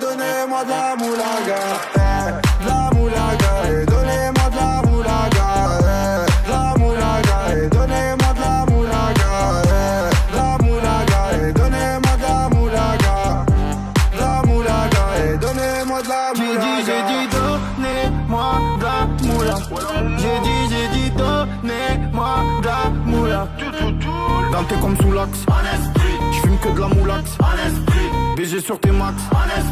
Donnez-moi de la moulaga. De la moulaga, donnez-moi de la moulaga. La moulaga, donnez-moi de la moulaga. La moulaga, donnez-moi de la moulaga. La moulaga, donnez-moi de la moulaga. J'ai dit donnez-moi de la moula. J'ai dit donnez-moi de la moula. Dante comme sous l'axe. J'fume que de la moulax. BG sur tes max.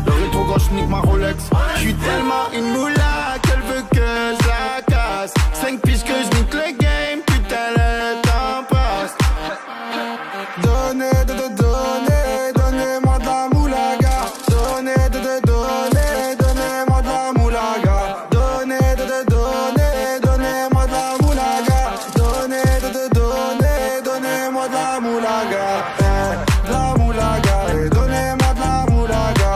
Le rétro gauche nique ma Rolex. J'suis tellement une moula qu'elle veut que je la casse. 5 piges que je nique le game. Putain le temps passe. Donnez-moi de la moulaga. Donnez-moi de la moulaga. Donnez-moi de la moulaga. Donnez-moi de la moulaga. De la moulaga, donnez-moi de la moulaga.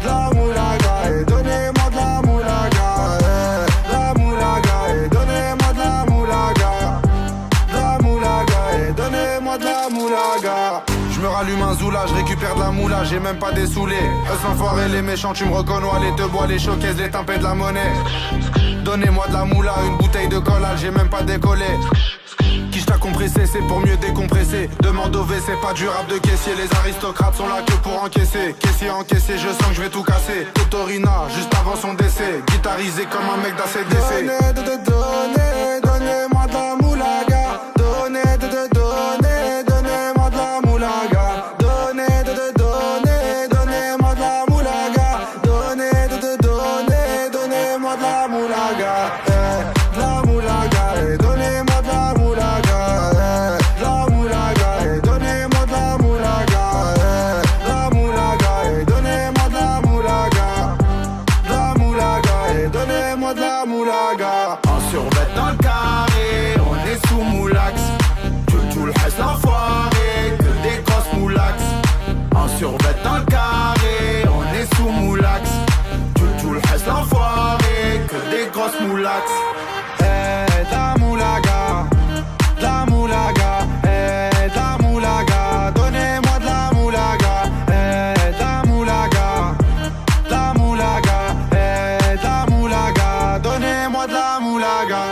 De la moulaga, donnez-moi de la moulaga. La moulaga, donnez-moi de la moulaga. La moulaga, donnez-moi de la moulaga. Je me rallume un zoula, je récupère de la moula, j'ai même pas des saoulés. Eux l'enfoiré, les méchants, tu me reconnais. Les te bois, les showcases, les tempêtes de la monnaie. Donnez-moi de la moula, une bouteille de collal, j'ai même pas décollé. Quiche t'a compressé, c'est pour mieux décompresser. Demande au V, c'est pas du rap de caissier. Les aristocrates sont là que pour encaisser. Caissier encaissé, je sens que je vais tout casser. Totorina, juste avant son décès. Guitarisé comme un mec d'ACDC. Donnez-moi de la moulaga. Donnez-moi de la moulaga. Donnez-moi de la moulaga. Donnez-moi de la moulaga. De la moulaga, donnez-moi de la moulaga. La moulaga, donnez-moi de la moulaga. La moulaga, donnez-moi de la moulaga. La moulaga, donnez-moi de la moulaga. En survêt dans le carré, on est sous moulax. Tout le reste l'enfoiré, que des grosses moulax. En survêt dans le carré, on est sous moulax. Tout le reste l'enfoiré, que des grosses moulax. La moulaga, la moulaga, la moulaga, donnez-moi de la moulaga, la moulaga, la moulaga, la moulaga, donnez-moi de la moulaga.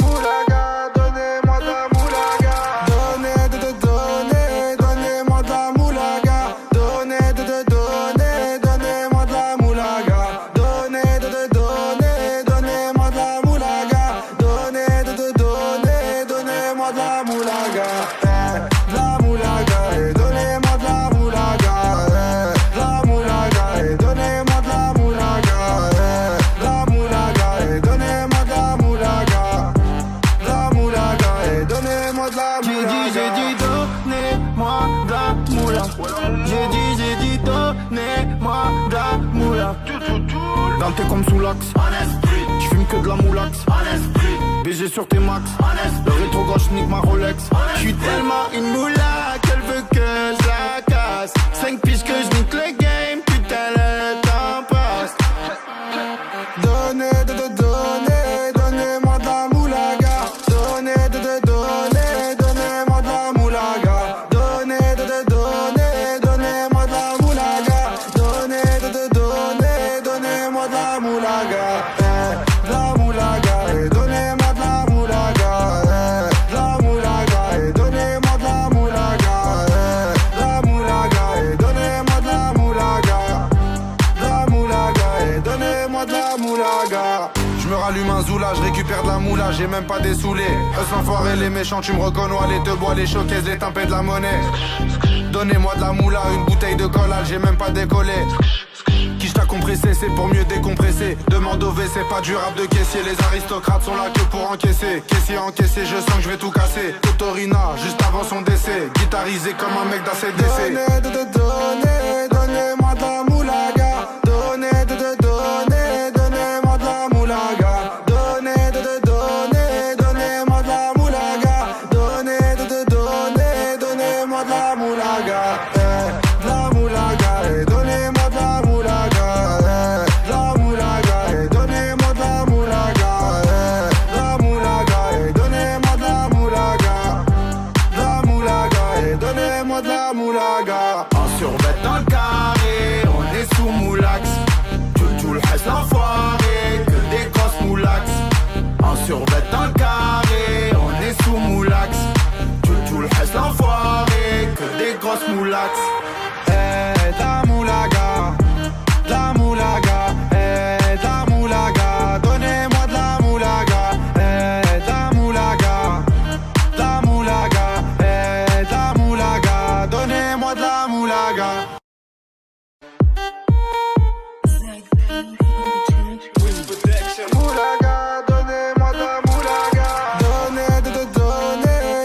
Moulaga, donnez-moi de la moulaga. Donnez-moi de la moulaga. Donnez-moi de la moulaga. Ganté comme sous l'axe. J'fume que de la moulax. BG sur tes max. Le rétro gauche nique ma Rolex. J'suis tellement une moula qu'elle veut que je la casse. 5 piges que je nique le game. Putain le temps passe. Donnez-moi de la moulaga. Donnez-moi de la moulaga. Donnez-moi de la moulaga. Donnez-moi de la moulaga. De la moulaga. Et donnez-moi de la moulaga. De la moulaga. Et donnez-moi de la moulaga. De la moulaga. Et donnez-moi de la moulaga. De la moulaga. Et donnez-moi de la moulaga. Je me rallume un zoula, je récupère de la moula, j'ai même pas dessoulé. Eux l'enfoiré, les méchants, tu me reconnais, les te bois, les showcases, les timpés de la monnaie. Donnez-moi de la moula, une bouteille de collal, j'ai même pas décollé. Qui t'a compressé, c'est pour mieux décompresser. Demande au WC, pas du rap de caissier. Les aristocrates sont là que pour encaisser. Caissier encaissé, je sens que je vais tout casser. Totorina, juste avant son décès. Guitarisé comme un mec d'ACDC. Donnez-moi de la moulaga. Donnez-moi de la moulaga. Donnez-moi de la moulaga. Donnez-moi de la moulaga. De la moulaga. Et donnez-moi de la moulaga. De la moulaga. Et donnez-moi de la moulaga. De la moulaga. Et donnez-moi de la moulaga. De la moulaga. Et donnez-moi de la moulaga. En survêt dans le carré, on est sous moulax. Tout le reste l'enfoiré, que des grosses moulax. En survêt dans le carré, on est sous moulax. Tout le reste l'enfoiré, que des grosses moulax. La moulaga, la moulaga, la moulaga, donnez-moi de la moulaga, la moulaga, la moulaga, la moulaga, donnez-moi de la moulaga. Moulaga, donnez-moi de la moulaga.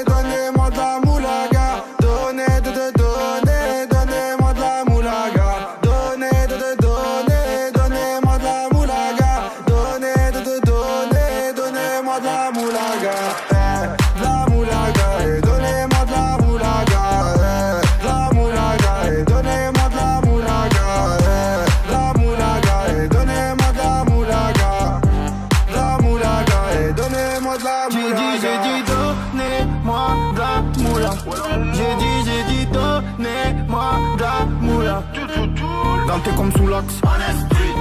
Donnez-moi de la moulaga. Donnez-moi de la moulaga. Donnez-moi de la moulaga. Donnez-moi de la moulaga. De la moulaga. Et donnez-moi de la moulaga. De la moulaga. Et donnez-moi de la moulaga. De la moulaga. Et donnez-moi de la moulaga. La moulaga. Et donnez-moi de la moulaga. J'ai dit donnez-moi de la moula. J'ai dit donnez-moi de la moula. Ganté comme sous l'axe.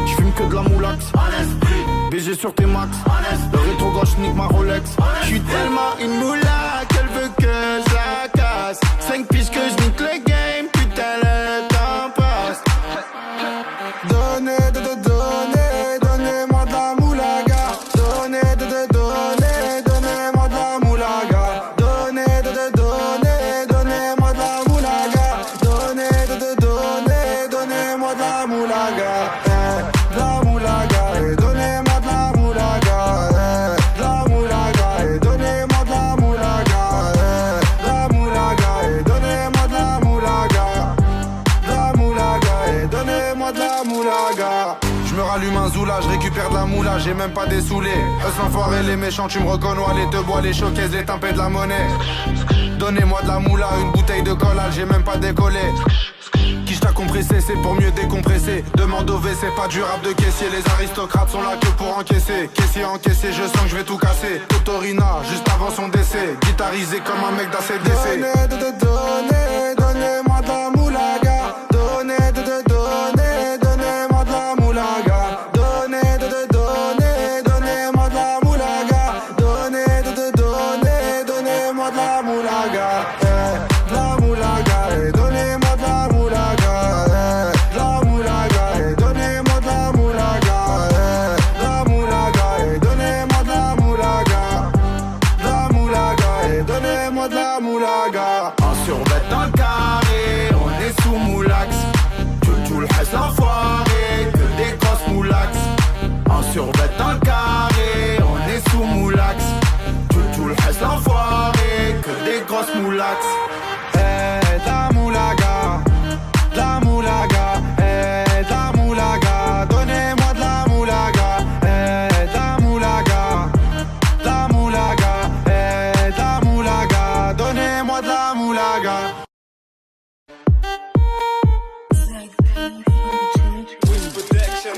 J'fume que de la moulax. BG sur tes max. Le rétro gauche nique ma Rolex. J'suis tellement une moula qu'elle veut que je la casse. 5 piges que je nique le game. Putain le temps passe. Donnez-moi de la moulaga. Donnez-moi de la moulaga. Donnez-moi de la moulaga. Donnez-moi de la moulaga. De la moulaga. Et donnez-moi de la moulaga. De la moulaga. Et donnez-moi de la moulaga. De la moulaga. Et donnez-moi de la moulaga. De la moulaga. Et donnez-moi de la moulaga. Je me rallume un zoula, je récupère de la moula, j'ai même pas dessoulé. Eux l'enfoiré, les méchants, tu me reconnais, les te bois, les showcases, les timpés de la monnaie. Donnez-moi de la moula, une bouteille de collal, j'ai même pas décollé. Qui t'a compressé, c'est pour mieux décompresser. Demande au WC, pas du rap de caissier. Les aristocrates sont là que pour encaisser. Caissier encaissé, je sens que je vais tout casser. Totorina, juste avant son décès. Guitarisé comme un mec d'ACDC. Donnez-moi de la moulaga. Donnez-moi de la moulaga. Donnez-moi de la moulaga. Donnez-moi de la moulaga. De la moulaga. Et donnez-moi de la moulaga. De la moulaga. Et donnez-moi de la moulaga. De la moulaga. Et donnez-moi de la moulaga. De la moulaga. Et donnez-moi de la moulaga. En survêt dans le carré,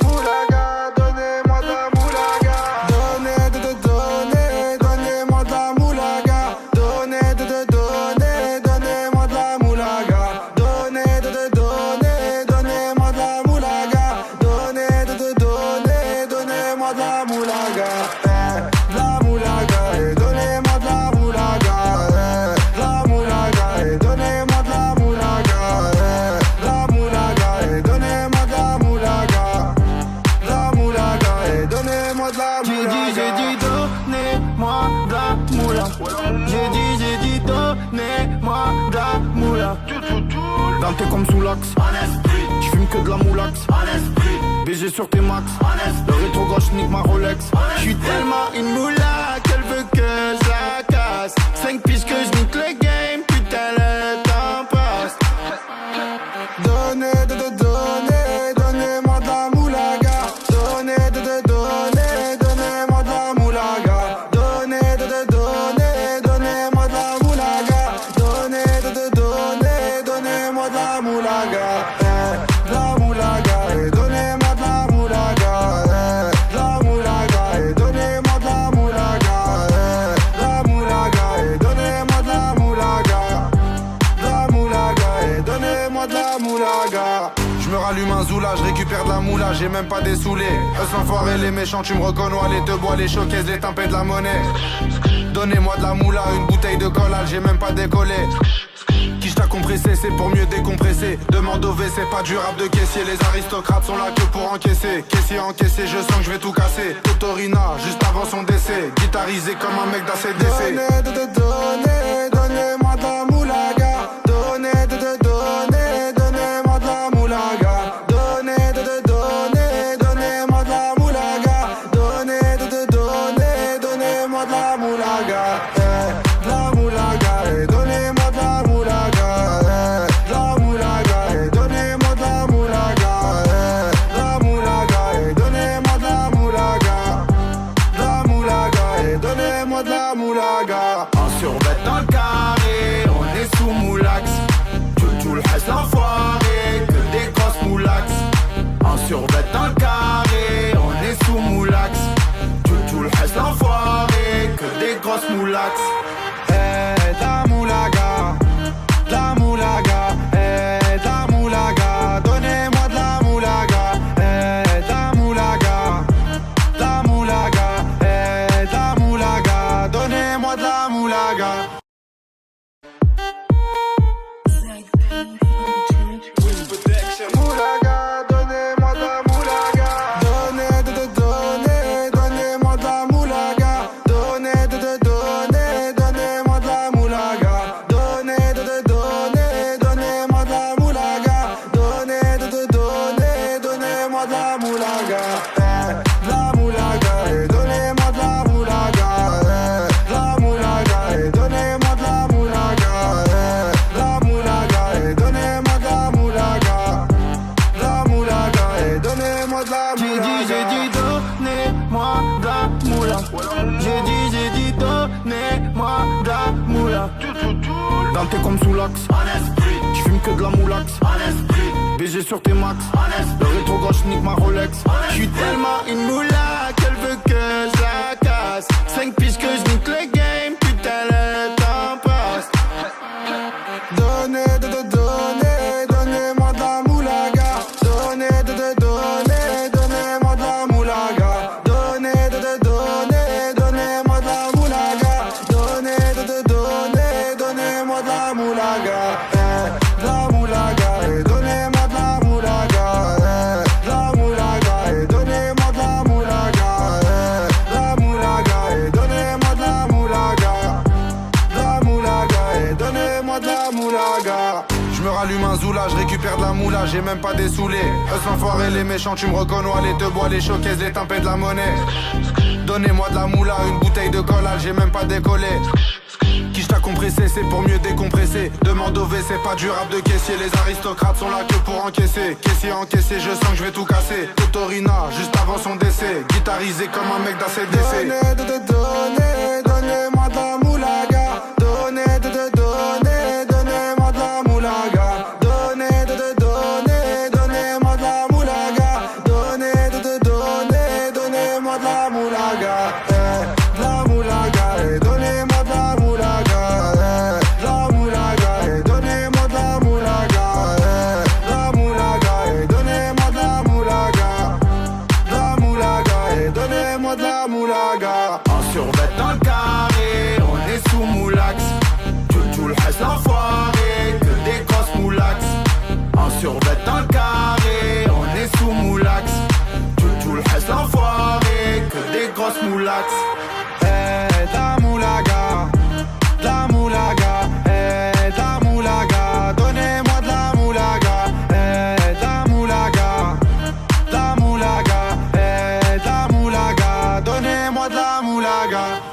Moulaga, donnez-moi de la moulaga. Donnez-moi de la moulaga. Donnez-moi de la moulaga. Donnez-moi de la moulaga. Donnez-moi de la moulaga. De la moulaga, et donnez-moi de la moulaga. De la moulaga, et donnez-moi de la moulaga. De la moulaga, et donnez-moi de la moulaga. De la moulaga, et donnez-moi de la moulaga. J'ai dit donnez-moi de la moula. J'ai dit donnez-moi de la moula. Danté comme sous l'axe. J'fume que de la moulax. BG sur tes max. Le rétro gauche nique ma Rolex. J'suis tellement une moula qu'elle veut que je la casse. 5 piges que je nique le game. Putain le temps passe. Donnez-moi de la moulaga. Donnez-moi de la moulaga. Donnez-moi de la moulaga. Donnez-moi de la moulaga. De la moulaga, et donnez-moi de la moulaga. De la moulaga, et donnez-moi de la moulaga. De la moulaga, et donnez-moi de la moulaga. De la moulaga, et donnez-moi de la moulaga. Je me rallume un zoula, je récupère de la moula, j'ai même pas dessoulé. Eux l'enfoiré, les méchants, tu me reconnais, les te bois, les showcases, les tempêtes de la monnaie. Donnez-moi de la moula, une bouteille de collal, j'ai même pas décollé. Qui t'a compressé, c'est pour mieux décompresser. Demande au WC, pas du rap de caissier. Les aristocrates sont là que pour encaisser. Caissier encaissé, je sens que je vais tout casser. Totorina, juste avant son décès. Guitarisé comme un mec d'ACDC. Donnez-moi de la moulaga. Donnez-moi de la moulaga. Donnez-moi de la moulaga. Donnez-moi de la moulaga. De la moulaga, et donnez-moi de la moulaga. De la moulaga, et donnez-moi de la moulaga. De la moulaga, et donnez-moi de la moulaga. De la moulaga, et donnez-moi de la moulaga. En survêt dans le carré, on est sous moulax. Tout le reste l'enfoiré, que des grosses moulax. En survêt dans le carré, on est sous moulax. Tout le reste l'enfoiré, que des grosses moulax. La moulaga, la moulaga, la moulaga, donnez-moi de la moulaga, la moulaga, la moulaga, la moulaga, donnez-moi de la moulaga. Moulaga, donnez-moi de la moulaga. Donnez-moi de la moulaga. Donnez-moi de la moulaga. Donnez-moi de la moulaga. Donnez-moi de la moulaga. La moulaga, et donnez-moi de la moulaga. La moulaga, et donnez-moi de la moulaga. La moulaga, et donnez-moi de la moulaga. La moulaga, et donnez-moi de la moulaga. J'ai dit donnez-moi de la moula. J'ai dit donnez-moi de la moula. Danté comme sous l'axe. J'fume que de la moulax. BG sur tes max. Le rétro gauche nique ma Rolex. J'suis tellement une moula qu'elle veut que je la casse. 5 piges que je nique le game. Putain le temps passe. Donnez-moi de la moulaga. Donnez-moi de la moulaga. Donnez-moi de la moulaga. Donnez-moi de la moulaga. De la moulaga, et donnez-moi de la moulaga. De la moulaga, et donnez-moi de la moulaga. De la moulaga, et donnez-moi de la moulaga. De la moulaga, et donnez-moi de la moulaga. Je me rallume un zoula, je récupère de la moula, j'ai même pas dessoulé. Eux l'enfoiré, les méchants, tu me reconnais, les te bois, les showcases, les tempêtes de la monnaie. Donnez-moi de la moula, une bouteille de collal, j'ai même pas décollé. Qui t'a compressé, c'est pour mieux décompresser. Demande au WC, pas du rap de caissier. Les aristocrates sont là que pour encaisser. Caissier encaissé, je sens que je vais tout casser. Totorina, juste avant son décès. Guitarisé comme un mec d'ACDC. Donnez-moi de la moulaga. Donnez-moi de la moulaga. Donnez-moi de la moulaga.